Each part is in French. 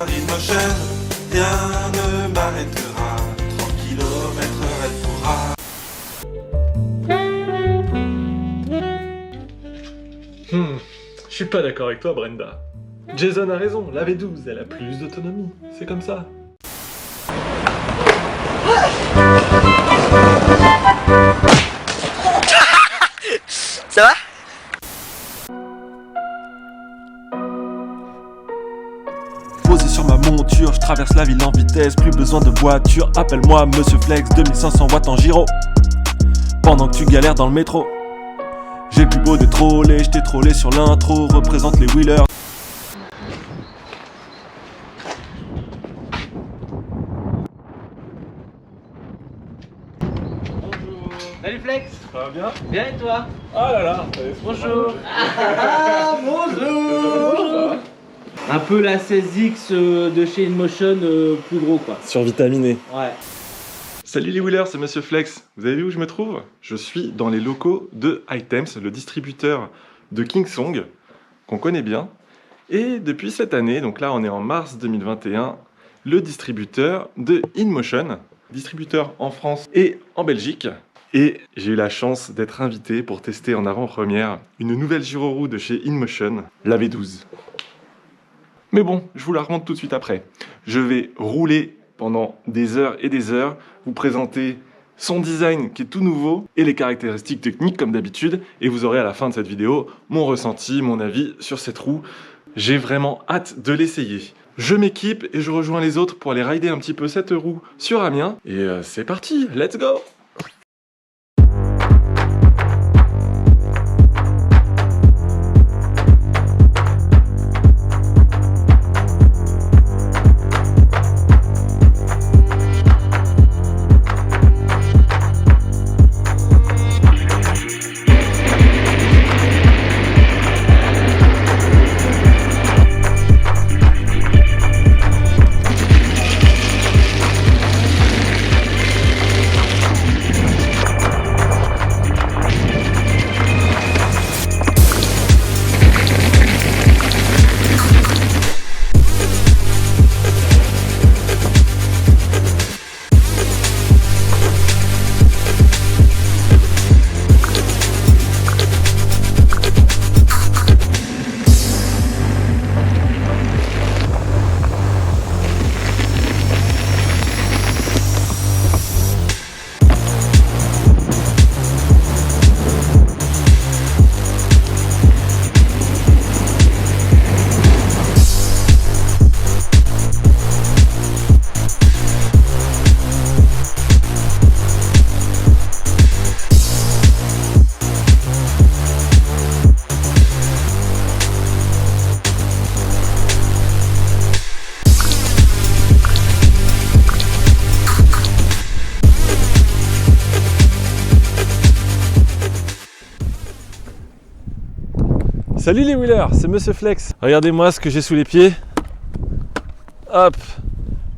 InMotion, rien ne m'arrêtera. 30 km elle pourra. Je suis pas d'accord avec toi, Brenda. Jason a raison, la V12, elle a plus d'autonomie. C'est comme ça. Ça va? Posé sur ma monture, je traverse la ville en vitesse, plus besoin de voiture, appelle-moi Monsieur Flex, 2500 watts en gyro. Pendant que tu galères dans le métro, j'ai le plus beau des trollés, je t'ai trollé sur l'intro, représente les wheelers. Salut Flex. Ça va bien? Bien et toi? Ah là là. Bonjour. Bonjour. Un peu la 16X de chez InMotion, plus gros quoi. Survitaminé. Ouais. Salut les wheelers, c'est Monsieur Flex. Vous avez vu où je me trouve? Je suis dans les locaux de Items, le distributeur de Kingsong, qu'on connaît bien. Et depuis cette année, donc là on est en mars 2021, le distributeur de InMotion, distributeur en France et en Belgique. Et j'ai eu la chance d'être invité pour tester en avant-première une nouvelle gyroroue de chez InMotion, la V12. Mais bon, je vous la remonte tout de suite après. Je vais rouler pendant des heures et des heures, vous présenter son design qui est tout nouveau et les caractéristiques techniques comme d'habitude. Et vous aurez à la fin de cette vidéo mon ressenti, mon avis sur cette roue. J'ai vraiment hâte de l'essayer. Je m'équipe et je rejoins les autres pour aller rider un petit peu cette roue sur Amiens. Et c'est parti, let's go! Salut les wheelers, c'est Monsieur Flex. Regardez-moi ce que j'ai sous les pieds. Hop,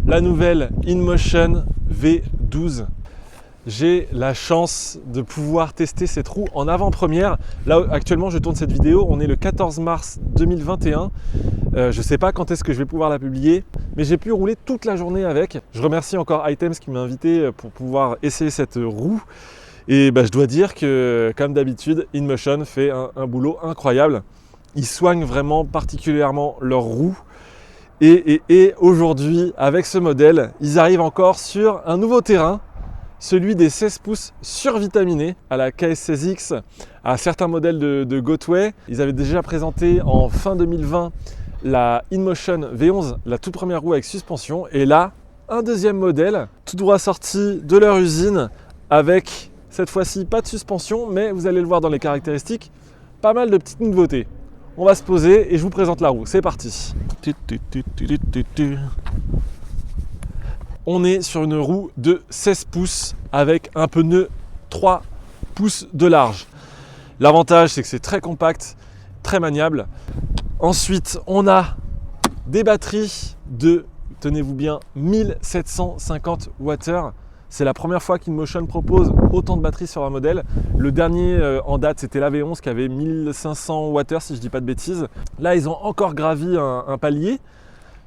la nouvelle InMotion V12. J'ai la chance de pouvoir tester cette roue en avant-première. Là, actuellement, je tourne cette vidéo. On est le 14 mars 2021. Je ne sais pas quand est-ce que je vais pouvoir la publier, mais j'ai pu rouler toute la journée avec. Je remercie encore Items qui m'a invité pour pouvoir essayer cette roue. Et je dois dire que, comme d'habitude, InMotion fait un boulot incroyable. Ils soignent vraiment particulièrement leurs roues. Et aujourd'hui, avec ce modèle, ils arrivent encore sur un nouveau terrain, celui des 16 pouces survitaminés à la KS16X, à certains modèles de Gotway. Ils avaient déjà présenté en fin 2020 la InMotion V11, la toute première roue avec suspension. Et là, un deuxième modèle, tout droit sorti de leur usine, avec cette fois-ci pas de suspension, mais vous allez le voir dans les caractéristiques, pas mal de petites nouveautés. On va se poser et je vous présente la roue, c'est parti. On est sur une roue de 16 pouces avec un pneu 3 pouces de large. L'avantage, c'est que c'est très compact, très maniable. Ensuite, on a des batteries de, tenez-vous bien, 1750 Wh. C'est la première fois qu'InMotion propose autant de batteries sur un modèle. Le dernier en date, c'était la V11 qui avait 1500 Wh, si je ne dis pas de bêtises. Là, ils ont encore gravi un palier.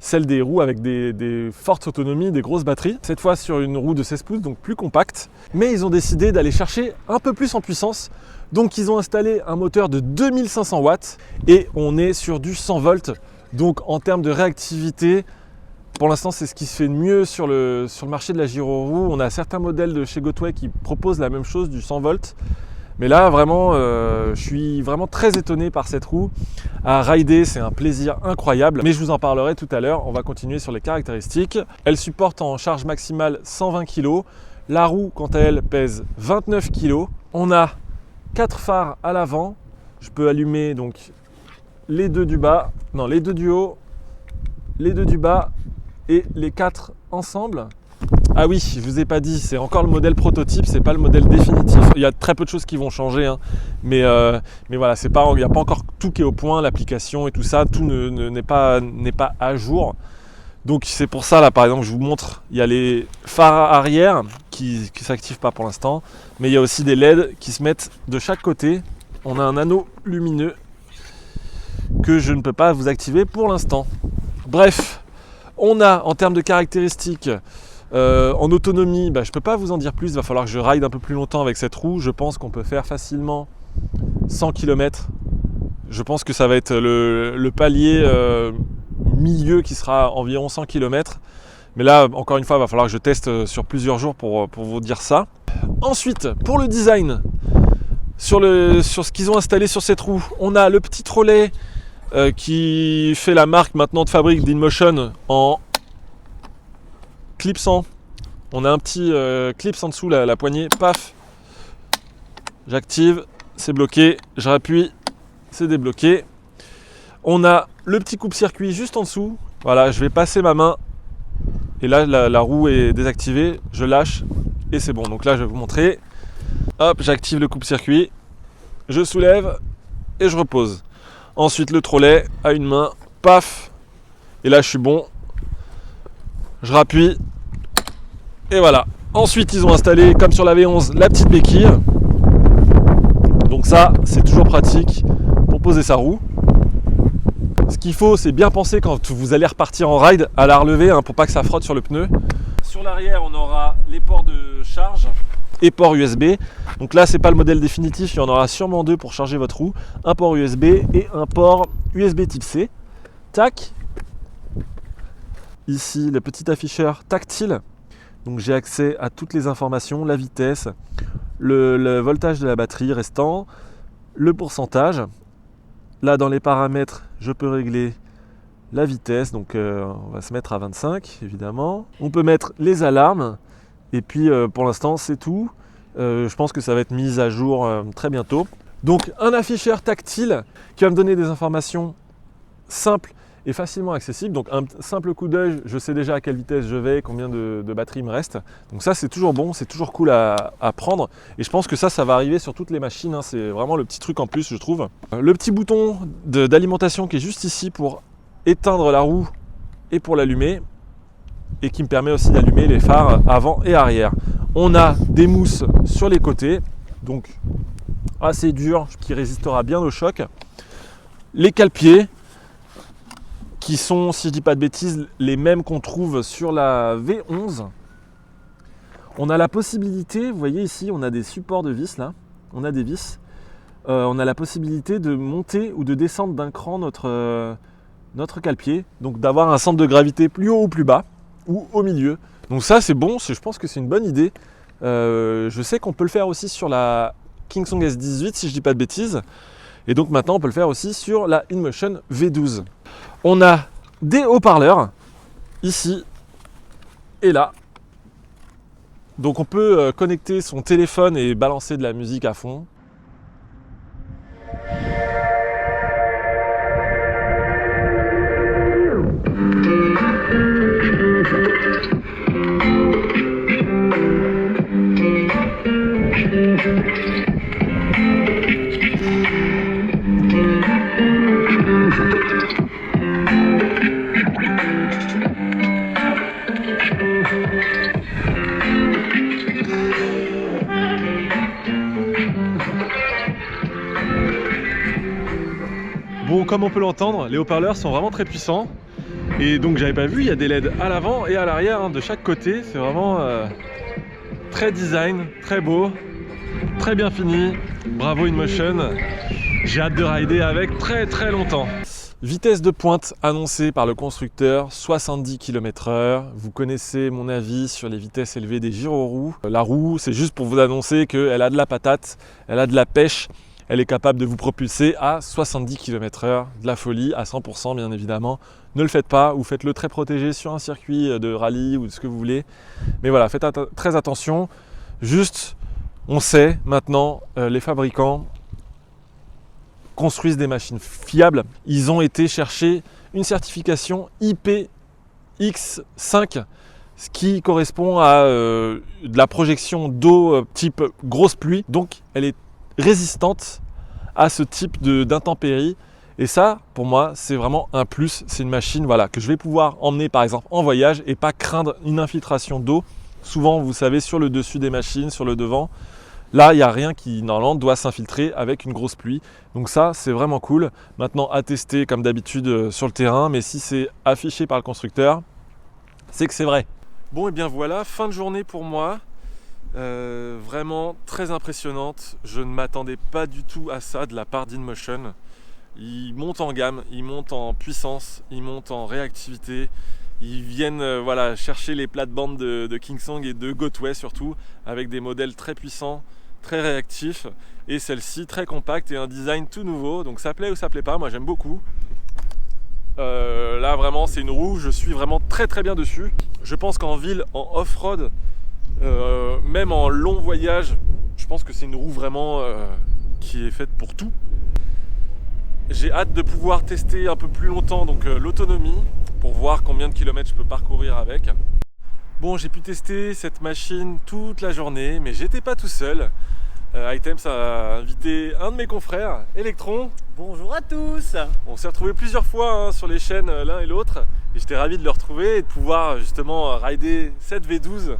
celle des roues avec des fortes autonomies, des grosses batteries. Cette fois sur une roue de 16 pouces, donc plus compacte. Mais ils ont décidé d'aller chercher un peu plus en puissance. Donc ils ont installé un moteur de 2500 watts et on est sur du 100 volts. Donc en termes de réactivité, pour l'instant c'est ce qui se fait de mieux sur le marché de la gyroroue. On a certains modèles de chez Gotway qui proposent la même chose, du 100 volts. Mais là vraiment, je suis vraiment très étonné par cette roue. À rider, c'est un plaisir incroyable. Mais je vous en parlerai tout à l'heure. On va continuer sur les caractéristiques. Elle supporte en charge maximale 120 kg. La roue, quant à elle, pèse 29 kg. On a 4 phares à l'avant. Je peux allumer donc les deux du bas, non les deux du haut, les deux du bas et les 4 ensemble. Ah oui, je vous ai pas dit, c'est encore le modèle prototype, c'est pas le modèle définitif. Il y a très peu de choses qui vont changer, hein. Mais voilà, il n'y a pas encore tout qui est au point, l'application et tout ça, tout n'est pas à jour. Donc c'est pour ça là, par exemple, je vous montre, il y a les phares arrière qui ne s'activent pas pour l'instant, mais il y a aussi des LED qui se mettent de chaque côté. On a un anneau lumineux que je ne peux pas vous activer pour l'instant. Bref, on a en termes de caractéristiques, en autonomie, je ne peux pas vous en dire plus, il va falloir que je ride un peu plus longtemps avec cette roue. Je pense qu'on peut faire facilement 100 km. Je pense que ça va être le palier milieu qui sera environ 100 km. Mais là, encore une fois, il va falloir que je teste sur plusieurs jours pour vous dire ça. Ensuite, pour le design, sur ce qu'ils ont installé sur cette roue, on a le petit trolley qui fait la marque maintenant de fabrique d'InMotion en clipsant. On a un petit clips en dessous, la poignée, paf, j'active, c'est bloqué, je rappuie, c'est débloqué. On a le petit coupe-circuit juste en dessous. Voilà, je vais passer ma main et là la roue est désactivée, je lâche et c'est bon. Donc là je vais vous montrer. Hop, j'active le coupe-circuit, je soulève et je repose. Ensuite le trolley à une main, paf, et là je suis bon. Je rappuie et voilà. Ensuite ils ont installé, comme sur la V11, la petite béquille. Donc ça c'est toujours pratique pour poser sa roue. Ce qu'il faut, c'est bien penser quand vous allez repartir en ride à la relever, hein, pour pas que ça frotte sur le pneu. Sur l'arrière on aura les ports de charge et port USB. Donc là c'est pas le modèle définitif, il y en aura sûrement deux pour charger votre roue. Un port USB et un port USB type C. Tac. Ici le petit afficheur tactile. Donc j'ai accès à toutes les informations, la vitesse, le voltage de la batterie restant, le pourcentage. Là dans les paramètres, je peux régler la vitesse, donc on va se mettre à 25 évidemment. On peut mettre les alarmes et puis pour l'instant c'est tout. Je pense que ça va être mis à jour très bientôt. Donc un afficheur tactile qui va me donner des informations simples et facilement accessibles. Donc un simple coup d'œil, je sais déjà à quelle vitesse je vais, combien de batterie il me reste. Donc ça c'est toujours bon, c'est toujours cool à prendre. Et je pense que ça va arriver sur toutes les machines, hein. C'est vraiment le petit truc en plus je trouve. Le petit bouton d'alimentation qui est juste ici pour éteindre la roue et pour l'allumer. Et qui me permet aussi d'allumer les phares avant et arrière. On a des mousses sur les côtés, donc assez dur, qui résistera bien au choc. Les cale-pieds, qui sont, si je dis pas de bêtises, les mêmes qu'on trouve sur la V11. On a la possibilité, vous voyez ici, on a des supports de vis là, on a des vis. On a la possibilité de monter ou de descendre d'un cran notre cale-pied, donc d'avoir un centre de gravité plus haut ou plus bas, ou au milieu. Donc ça c'est bon, je pense que c'est une bonne idée. Je sais qu'on peut le faire aussi sur la Kingsong S18 si je dis pas de bêtises. Et donc maintenant on peut le faire aussi sur la InMotion V12. On a des haut-parleurs ici et là. Donc on peut connecter son téléphone et balancer de la musique à fond. Bon, comme on peut l'entendre, les haut-parleurs sont vraiment très puissants. Et donc j'avais pas vu, il y a des LED à l'avant et à l'arrière, hein, de chaque côté. C'est vraiment très design, très beau, très bien fini. Bravo InMotion. J'ai hâte de rider avec très longtemps. Vitesse de pointe annoncée par le constructeur, 70 km/h. Vous connaissez mon avis sur les vitesses élevées des gyroroues. La roue, c'est juste pour vous annoncer qu'elle a de la patate, elle a de la pêche. Elle est capable de vous propulser à 70 km/h, de la folie, à 100% bien évidemment. Ne le faites pas, ou faites-le très protégé sur un circuit de rallye ou de ce que vous voulez. Mais voilà, faites très attention. Juste, on sait maintenant, les fabricants construisent des machines fiables. Ils ont été chercher une certification IPX5, ce qui correspond à de la projection d'eau type grosse pluie. Donc, elle est résistante à ce type d'intempéries. Et ça, pour moi, c'est vraiment un plus. C'est une machine voilà, que je vais pouvoir emmener par exemple en voyage et pas craindre une infiltration d'eau. Souvent, vous savez, sur le dessus des machines, sur le devant, là, il n'y a rien qui, normalement, doit s'infiltrer avec une grosse pluie. Donc ça, c'est vraiment cool. Maintenant, à tester comme d'habitude sur le terrain. Mais si c'est affiché par le constructeur, c'est que c'est vrai. Bon, et bien voilà, fin de journée pour moi. Vraiment très impressionnante. Je ne m'attendais pas du tout à ça de la part d'InMotion. Ils montent en gamme, ils montent en puissance, ils montent en réactivité. Ils viennent voilà, chercher les plates-bandes de Kingsong et de Gotway surtout, avec des modèles très puissants, très réactifs, et celle-ci très compacte et un design tout nouveau. Donc ça plaît ou ça plaît pas, moi j'aime beaucoup. Là vraiment c'est une roue, je suis vraiment très bien dessus. Je pense qu'en ville, en off-road, même en long voyage, je pense que c'est une roue vraiment qui est faite pour tout. J'ai hâte de pouvoir tester un peu plus longtemps donc l'autonomie pour voir combien de kilomètres je peux parcourir avec. Bon, j'ai pu tester cette machine toute la journée, mais j'étais pas tout seul. Items a invité un de mes confrères, Electron. Bonjour à tous. On s'est retrouvés plusieurs fois hein, sur les chaînes l'un et l'autre, et j'étais ravi de le retrouver et de pouvoir justement rider cette V12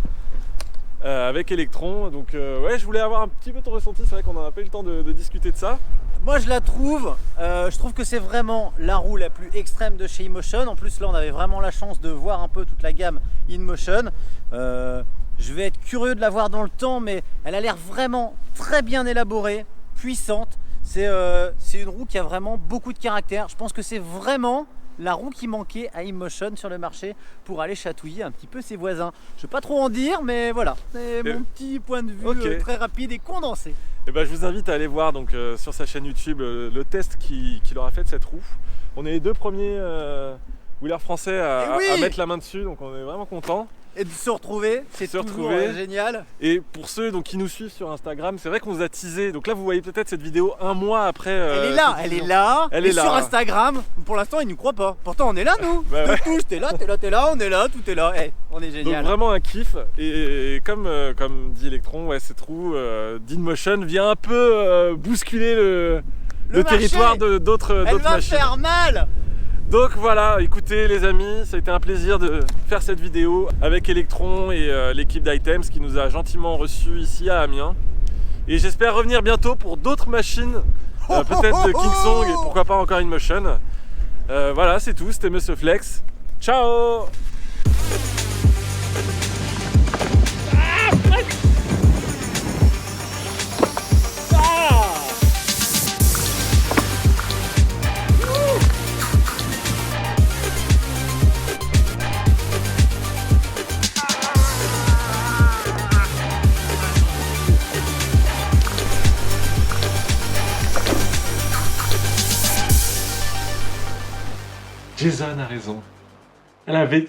avec Electron. Donc ouais, je voulais avoir un petit peu ton ressenti, c'est vrai qu'on n'a pas eu le temps de discuter de ça. Moi je trouve que c'est vraiment la roue la plus extrême de chez InMotion. En plus là on avait vraiment la chance de voir un peu toute la gamme InMotion. Je vais être curieux de la voir dans le temps, mais elle a l'air vraiment très bien élaborée, puissante. C'est une roue qui a vraiment beaucoup de caractère. Je pense que c'est vraiment la roue qui manquait à InMotion sur le marché pour aller chatouiller un petit peu ses voisins. Je ne vais pas trop en dire, mais voilà, c'est mon petit point de vue très rapide et condensé. Et ben, je vous invite à aller voir donc, sur sa chaîne YouTube le test qu'il aura fait de cette roue. On est les deux premiers wheelers français à mettre la main dessus, donc on est vraiment contents. Et de se retrouver, c'est toujours génial. Et pour ceux donc, qui nous suivent sur Instagram, c'est vrai qu'on vous a teasé. Donc là, vous voyez peut-être cette vidéo un mois après. Elle est là. Et sur Instagram, pour l'instant, ils ne nous croient pas. Pourtant, on est là, nous. Bah, ouais. Touche, t'es là, on est là, tout est là. On est génial. Donc vraiment un kiff. Et comme dit Electron, ouais, cette roue d'InMotion vient un peu bousculer le territoire d'autres machines. Elle va faire mal. Donc voilà, écoutez les amis, ça a été un plaisir de faire cette vidéo avec Electron et l'équipe d'Items qui nous a gentiment reçus ici à Amiens. Et j'espère revenir bientôt pour d'autres machines, peut-être de Kingsong et pourquoi pas encore InMotion. Voilà, c'est tout, c'était Monsieur Flex. Ciao! Jason a raison. Elle avait